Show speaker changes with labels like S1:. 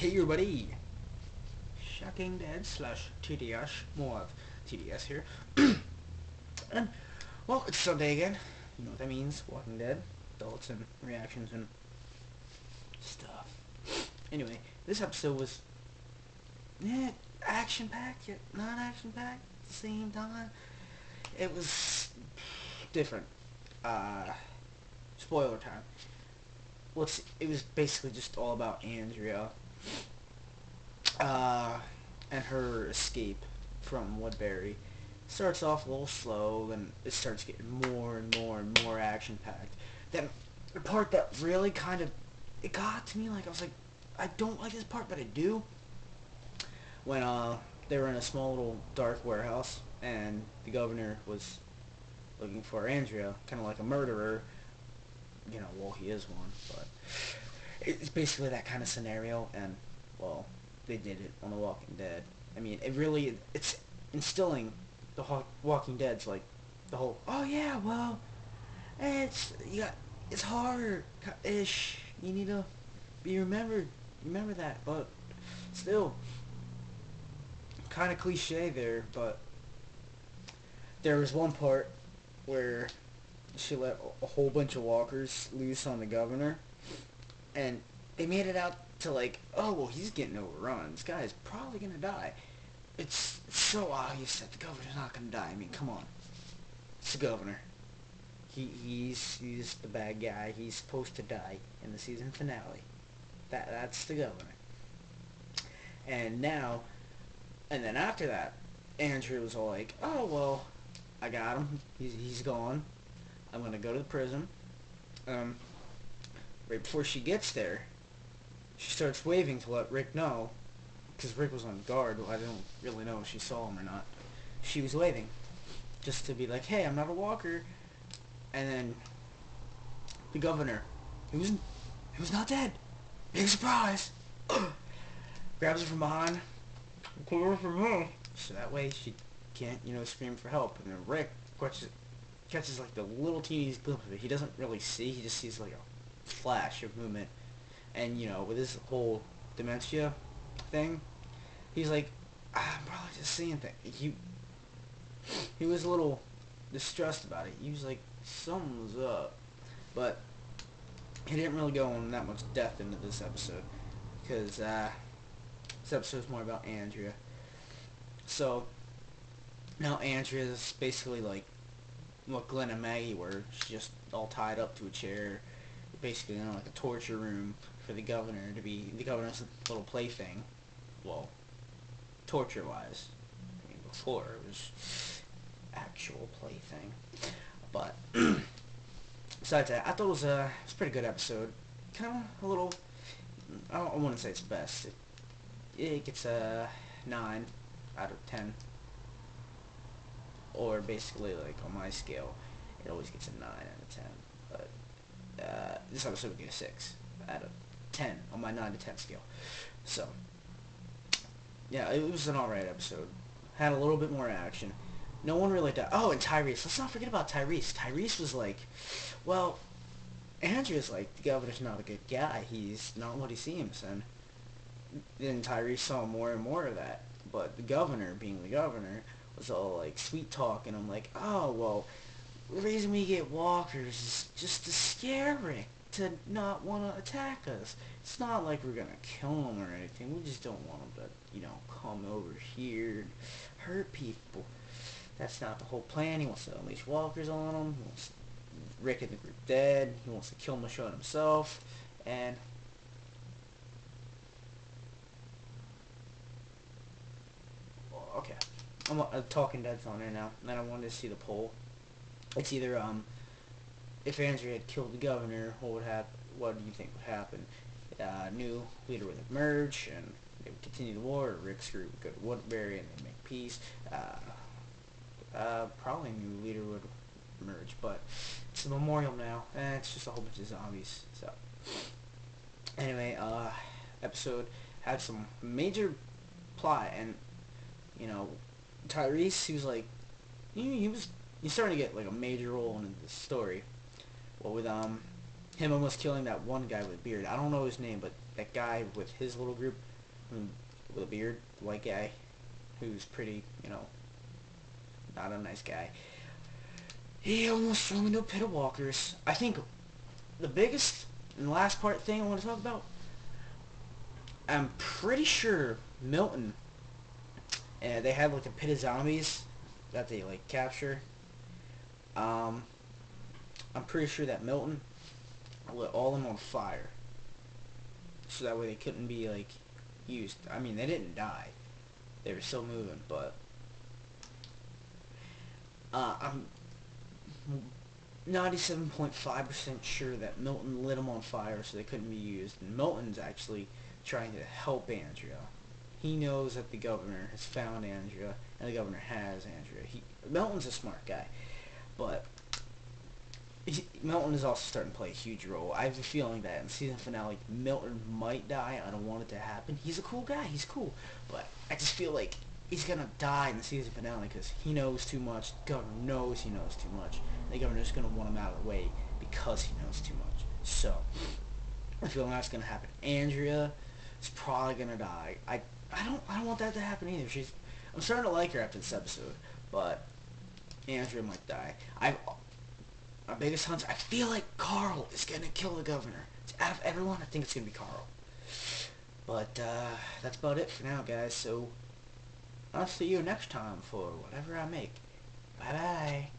S1: Hey everybody! Shocking Dead slash TDS, more of TDS here. And, well, it's Sunday again. You know what that means, Walking Dead, thoughts and reactions and stuff. Anyway, this episode was, action-packed, yet not action-packed at the same time. It was different. Spoiler time. It was basically just all about Andrea. And her escape from Woodbury. Starts off a little slow, then it starts getting more and more and more action-packed. Then the part that really kind of, it got to me, like, I was like, I don't like this part, but I do. When they were in a small little dark warehouse, and the governor was looking for Andrea, kind of like a murderer. You know, well, he is one, but it's basically that kind of scenario, and, well, they did it on The Walking Dead. I mean, it's instilling the Walking Dead's, like, the whole, oh yeah, well, it's horror-ish, you need to remember that, but still, kind of cliche there, but there was one part where she let a whole bunch of walkers loose on the governor, and they made it out to like, oh, well, he's getting overrun. This guy is probably going to die. It's so obvious that the governor's not going to die. I mean, come on. It's the governor. He's the bad guy. He's supposed to die in the season finale. That's the governor. And then after that, Andrew was all like, oh, well, I got him. He's gone. I'm going to go to the prison. Right before she gets there, she starts waving to let Rick know, because Rick was on guard. I don't really know if she saw him or not. She was waving, just to be like, hey, I'm not a walker. And then the governor, he was not dead. Big surprise. Grabs her from behind, clear her from her, so that way she can't, scream for help. And then Rick catches like the little teeniest glimpse of it. He doesn't really see. He just sees like a flash of movement. And, with his whole dementia thing, he's like, I'm probably just seeing things. He was a little distressed about it. He was like, something was up. But he didn't really go on that much depth into this episode, because this episode is more about Andrea. So, now Andrea's basically like what Glenn and Maggie were. She's just all tied up to a chair, basically, like a torture room for the governor to be the governor's little plaything. Well, torture-wise. I mean, before it was actual plaything. But besides that, I thought it was a pretty good episode. Kind of a little. I wouldn't say it's the best. It gets a 9 out of 10. Or basically, like, on my scale, it always gets a 9 out of 10. But this episode would get a 6 out of 10 on my 9 to 10 scale. So, yeah, it was an alright episode. Had a little bit more action. No one really died. Oh, and Tyrese. Let's not forget about Tyrese. Tyrese was like, well, Andrew's like, the governor's not a good guy. He's not what he seems. And then Tyrese saw more and more of that. But the governor, being the governor, was all like sweet talking. I'm like, oh, well, the reason we get walkers is just to scare Rick to not want to attack us. It's not like we're going to kill him or anything. We just don't want him to, come over here and hurt people. That's not the whole plan. He wants to unleash walkers on him. He wants Rick and the group dead. He wants to kill Michonne himself. And okay, I'm Talking Dead's on there now, and I wanted to see the poll. It's either if Andrea had killed the governor, what do you think would happen? New leader would emerge, and they would continue the war, or Rick's group would go to Woodbury and they'd make peace. Probably a new leader would emerge, but it's a memorial now, and it's just a whole bunch of zombies. So, anyway, episode had some major plot, and Tyrese, he was like, he's starting to get like a major role in the story. Well, with him almost killing that one guy with a beard. I don't know his name, but that guy with his little group, with a beard, white guy, who's pretty, not a nice guy. He almost threw me into a pit of walkers. I think the biggest and last part thing I want to talk about, I'm pretty sure Milton, they had like a pit of zombies that they like capture. I'm pretty sure that Milton lit all of them on fire, so that way they couldn't be like used. I mean, they didn't die; they were still moving, but I'm 97.5% sure that Milton lit them on fire so they couldn't be used. And Milton's actually trying to help Andrea. He knows that the governor has found Andrea, and the governor has Andrea. Milton's a smart guy, but Milton is also starting to play a huge role. I have a feeling that in season finale, Milton might die. I don't want it to happen. He's a cool guy. He's cool, but I just feel like he's gonna die in the season finale because he knows too much. The governor knows he knows too much. And the governor's gonna want him out of the way because he knows too much. So I feel that's gonna happen. Andrea is probably gonna die. I don't want that to happen either. I'm starting to like her after this episode, but Andrea might die. My biggest hunch, I feel like Carl is gonna kill the governor. Out of everyone, I think it's gonna be Carl. But that's about it for now, guys. So I'll see you next time for whatever I make. Bye bye.